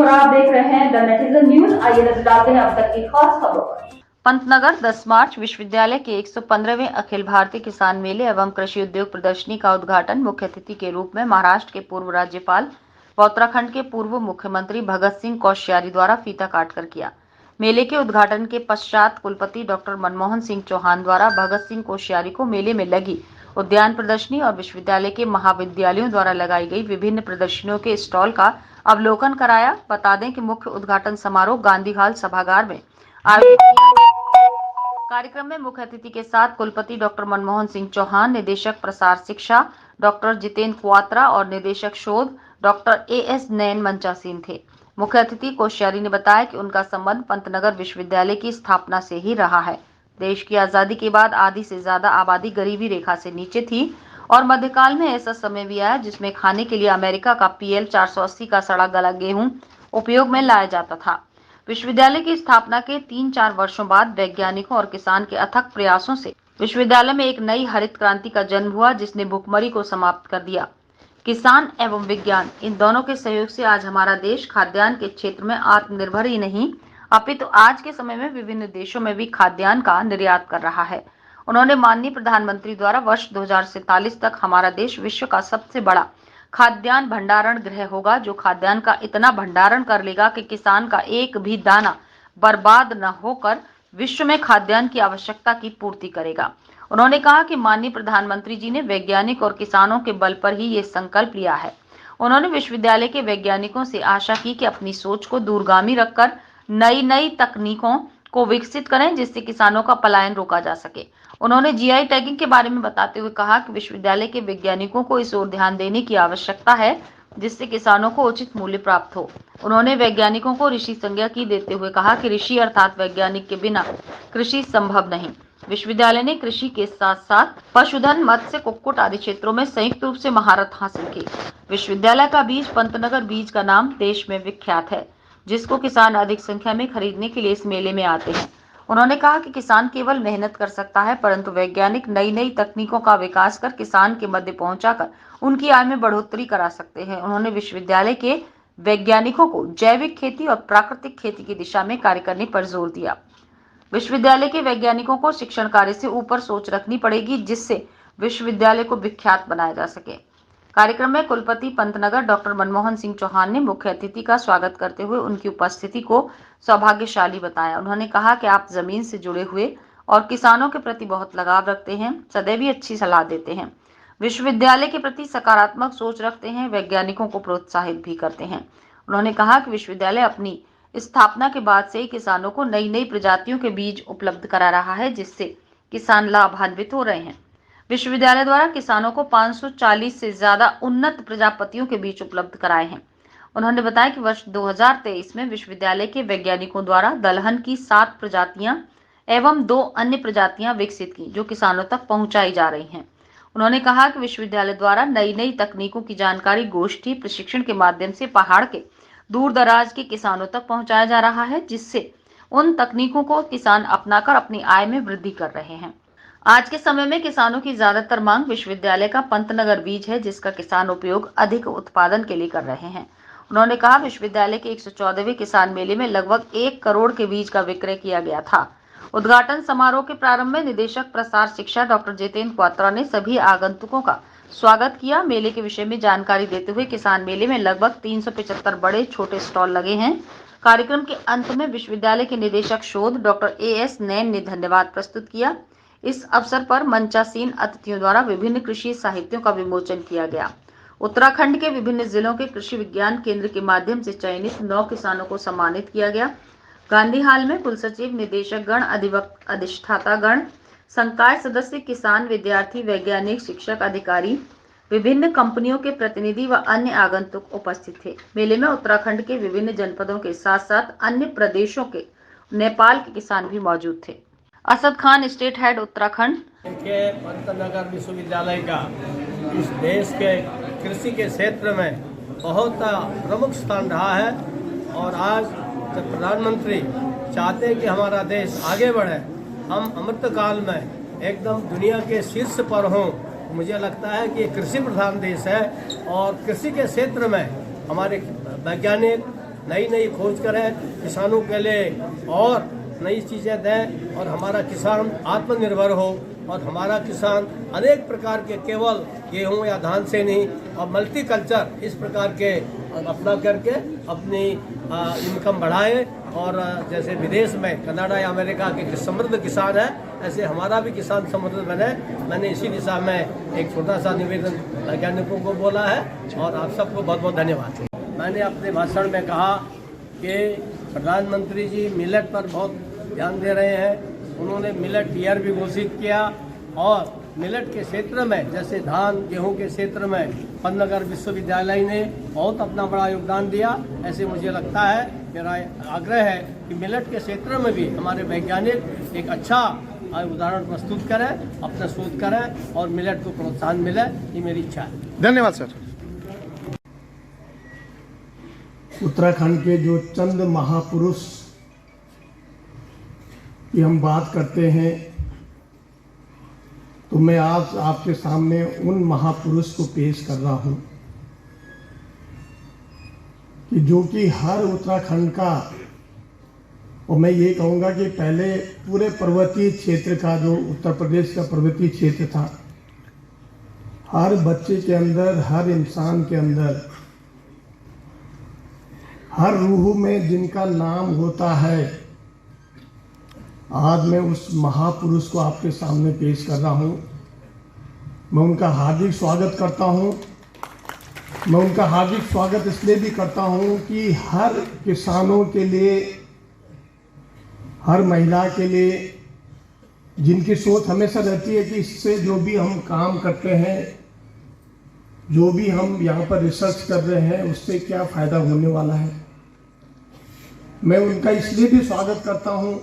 और आप देख रहे हैं द नेटिजन न्यूज। आइए नजर डालते हैं अब तक की खास खबरों पर। पंतनगर 10 मार्च विश्वविद्यालय के 115वें अखिल भारतीय किसान मेले एवं कृषि उद्योग प्रदर्शनी का उद्घाटन मुख्य अतिथि के रूप में महाराष्ट्र के पूर्व राज्यपाल व उत्तराखंड के पूर्व मुख्यमंत्री भगत सिंह कोश्यारी द्वारा फीता काटकर किया। मेले के उद्घाटन के पश्चात कुलपति डॉक्टर मनमोहन सिंह चौहान द्वारा भगत सिंह कोश्यारी को मेले में लगी उद्यान प्रदर्शनी और विश्वविद्यालय के महाविद्यालयों द्वारा लगाई गई विभिन्न प्रदर्शनियों के स्टॉल का अवलोकन कराया। बता दें कि मुख्य उद्घाटन समारोह गांधी हाल सभागार में आयोजित किया। कार्यक्रम में मुख्य अतिथि के साथ कुलपति डॉक्टर मनमोहन सिंह चौहान, निदेशक प्रसार शिक्षा डॉक्टर जितेंद्र क्वात्रा और निदेशक शोध डॉक्टर एएस नैन मंचासीन थे। मुख्य अतिथि कोश्यारी ने बताया कि उनका संबंध पंतनगर विश्वविद्यालय की स्थापना से ही रहा है। देश की आजादी के बाद आधी से ज्यादा आबादी गरीबी रेखा से नीचे थी और मध्यकाल में ऐसा समय भी आया जिसमें खाने के लिए अमेरिका का PL 480 का सड़ा गला गेहूं उपयोग में लाया जाता था। विश्वविद्यालय की स्थापना के 3-4 वर्षों बाद वैज्ञानिकों और किसान के अथक प्रयासों से विश्वविद्यालय में एक नई हरित क्रांति का जन्म हुआ जिसने भुखमरी को समाप्त कर दिया। किसान एवं विज्ञान इन दोनों के सहयोग से आज हमारा देश खाद्यान्न के क्षेत्र में आत्मनिर्भर ही नहीं अपितु आज के समय में विभिन्न देशों में भी खाद्यान्न का निर्यात कर रहा है। उन्होंने माननीय प्रधानमंत्री द्वारा वर्ष 2047 तक हमारा देश विश्व का सबसे बड़ा खाद्यान्न भंडारण गृह होगा, जो खाद्यान्न का इतना भंडारण कर लेगा कि किसान का एक भी दाना बर्बाद न होकर विश्व में खाद्यान्न की आवश्यकता की पूर्ति करेगा। उन्होंने कहा कि माननीय प्रधानमंत्री जी ने वैज्ञानिक और किसानों के बल पर ही ये संकल्प लिया है। उन्होंने विश्वविद्यालय के वैज्ञानिकों से आशा की कि अपनी सोच को दूरगामी रखकर नई तकनीकों को विकसित करें जिससे किसानों का पलायन रोका जा सके। उन्होंने GI टैगिंग के बारे में बताते हुए कहा कि विश्वविद्यालय के वैज्ञानिकों को इस ओर ध्यान देने की आवश्यकता है जिससे किसानों को उचित मूल्य प्राप्त हो। उन्होंने वैज्ञानिकों को ऋषि संज्ञा की देते हुए कहा कि ऋषि अर्थात वैज्ञानिक के बिना कृषि संभव नहीं। विश्वविद्यालय ने कृषि के साथ साथ पशुधन, मत्स्य, कुक्कुट आदि क्षेत्रों में संयुक्त रूप से महारत हासिल की। विश्वविद्यालय का बीज पंतनगर बीज का नाम देश में विख्यात है, जिसको किसान अधिक संख्या में खरीदने के लिए इस मेले में आते हैं। उन्होंने कहा कि किसान केवल मेहनत कर सकता है, परंतु वैज्ञानिक नई तकनीकों का विकास कर किसान के मध्य पहुंचाकर उनकी आय में बढ़ोतरी करा सकते हैं। उन्होंने विश्वविद्यालय के वैज्ञानिकों को जैविक खेती और प्राकृतिक खेती की दिशा में कार्य करने पर जोर दिया। विश्वविद्यालय के वैज्ञानिकों को शिक्षण कार्य से ऊपर सोच रखनी पड़ेगी जिससे विश्वविद्यालय को विख्यात बनाया जा सके। कार्यक्रम में कुलपति पंतनगर डॉक्टर मनमोहन सिंह चौहान ने मुख्य अतिथि का स्वागत करते हुए उनकी उपस्थिति को सौभाग्यशाली बताया। उन्होंने कहा कि आप जमीन से जुड़े हुए और किसानों के प्रति बहुत लगाव रखते हैं, सदैव ही अच्छी सलाह देते हैं, विश्वविद्यालय के प्रति सकारात्मक सोच रखते हैं, वैज्ञानिकों को प्रोत्साहित भी करते हैं। उन्होंने कहा कि विश्वविद्यालय अपनी स्थापना के बाद से ही किसानों को नई प्रजातियों के बीज उपलब्ध करा रहा है जिससे किसान लाभान्वित हो रहे हैं। विश्वविद्यालय द्वारा किसानों को 540 से ज्यादा उन्नत प्रजातियों के बीज उपलब्ध कराए हैं। उन्होंने बताया कि वर्ष 2023 में विश्वविद्यालय के वैज्ञानिकों द्वारा दलहन की 7 प्रजातियां एवं 2 अन्य प्रजातियां विकसित की जो किसानों तक पहुंचाई जा रही हैं। उन्होंने कहा कि विश्वविद्यालय द्वारा नई तकनीकों की जानकारी गोष्ठी प्रशिक्षण के माध्यम से पहाड़ के दूर दराज के किसानों तक पहुंचाया जा रहा है जिससे उन तकनीकों को किसान अपनाकर अपनी आय में वृद्धि कर रहे हैं। आज के समय में किसानों की ज्यादातर मांग विश्वविद्यालय का पंतनगर बीज है जिसका किसान उपयोग अधिक उत्पादन के लिए कर रहे हैं। उन्होंने कहा विश्वविद्यालय के 114वें किसान मेले में लगभग 1 करोड़ के बीज का विक्रय किया गया था। उद्घाटन समारोह के प्रारंभ में निदेशक प्रसार शिक्षा डॉक्टर जितेंद्र क्वात्रा ने सभी आगंतुकों का स्वागत किया। मेले के विषय में जानकारी देते हुए किसान मेले में लगभग 375 बड़े छोटे स्टॉल लगे हैं। कार्यक्रम के अंत में विश्वविद्यालय के निदेशक शोध डॉक्टर एएस नैन ने धन्यवाद प्रस्तुत किया। इस अवसर पर मंचासीन अतिथियों द्वारा विभिन्न कृषि साहित्यों का विमोचन किया गया। उत्तराखंड के विभिन्न जिलों के कृषि विज्ञान केंद्र के माध्यम से चयनित 9 किसानों को सम्मानित किया गया। गांधी हाल में कुल सचिव, निदेशक गण, अधिष्ठाता गण, संकाय सदस्य, किसान, विद्यार्थी, वैज्ञानिक, शिक्षक, अधिकारी, विभिन्न कंपनियों के प्रतिनिधि व अन्य आगंतुक उपस्थित थे। मेले में उत्तराखंड के विभिन्न जनपदों के साथ साथ अन्य प्रदेशों के, नेपाल के किसान भी मौजूद थे। Asad Khan, state head, Uttarakhand. पंतनगर विश्वविद्यालय का इस देश के कृषि के क्षेत्र में बहुत प्रमुख स्थान रहा है और आज जब प्रधानमंत्री चाहते हैं कि हमारा देश आगे बढ़े, हम अमृतकाल में एकदम दुनिया के शीर्ष पर हों, मुझे लगता है कि कृषि प्रधान देश है और कृषि के क्षेत्र में हमारे वैज्ञानिक नई नई खोज करें, किसानों के लिए और नई चीज़ें दें और हमारा किसान आत्मनिर्भर हो और हमारा किसान अनेक प्रकार के केवल गेहूं या धान से नहीं और मल्टी कल्चर इस प्रकार के अपना करके अपनी इनकम बढ़ाए और जैसे विदेश में कनाडा या अमेरिका के समृद्ध किसान है ऐसे हमारा भी किसान समृद्ध बने। मैंने इसी दिशा में एक छोटा सा निवेदन वैज्ञानिकों को बोला है और आप सबको बहुत बहुत धन्यवाद। मैंने अपने भाषण में कहा कि प्रधानमंत्री जी मिलेट पर बहुत ध्यान दे रहे हैं। उन्होंने मिलेट ईयर भी घोषित किया और मिलेट के क्षेत्र में जैसे धान गेहूं के क्षेत्र में पन्नगर विश्वविद्यालय ने बहुत अपना बड़ा योगदान दिया। ऐसे मुझे लगता है, मेरा आग्रह है कि मिलेट के क्षेत्र में भी हमारे वैज्ञानिक एक अच्छा उदाहरण प्रस्तुत करें, अपना शोध करें और मिलेट को प्रोत्साहन मिले, ये मेरी इच्छा है। धन्यवाद सर। उत्तराखंड के जो चंद महापुरुष की हम बात करते हैं तो मैं आज आपके सामने उन महापुरुष को पेश कर रहा हूं कि जो कि हर उत्तराखंड का, और मैं ये कहूँगा कि पहले पूरे पर्वतीय क्षेत्र का, जो उत्तर प्रदेश का पर्वतीय क्षेत्र था, हर बच्चे के अंदर, हर इंसान के अंदर, हर रूह में जिनका नाम होता है, आज मैं उस महापुरुष को आपके सामने पेश कर रहा हूँ। मैं उनका हार्दिक स्वागत करता हूँ। मैं उनका हार्दिक स्वागत इसलिए भी करता हूँ कि हर किसानों के लिए, हर महिला के लिए, जिनकी सोच हमेशा रहती है कि इससे जो भी हम काम करते हैं, जो भी हम यहाँ पर रिसर्च कर रहे हैं, उससे क्या फ़ायदा होने वाला है। मैं उनका इसलिए भी स्वागत करता हूँ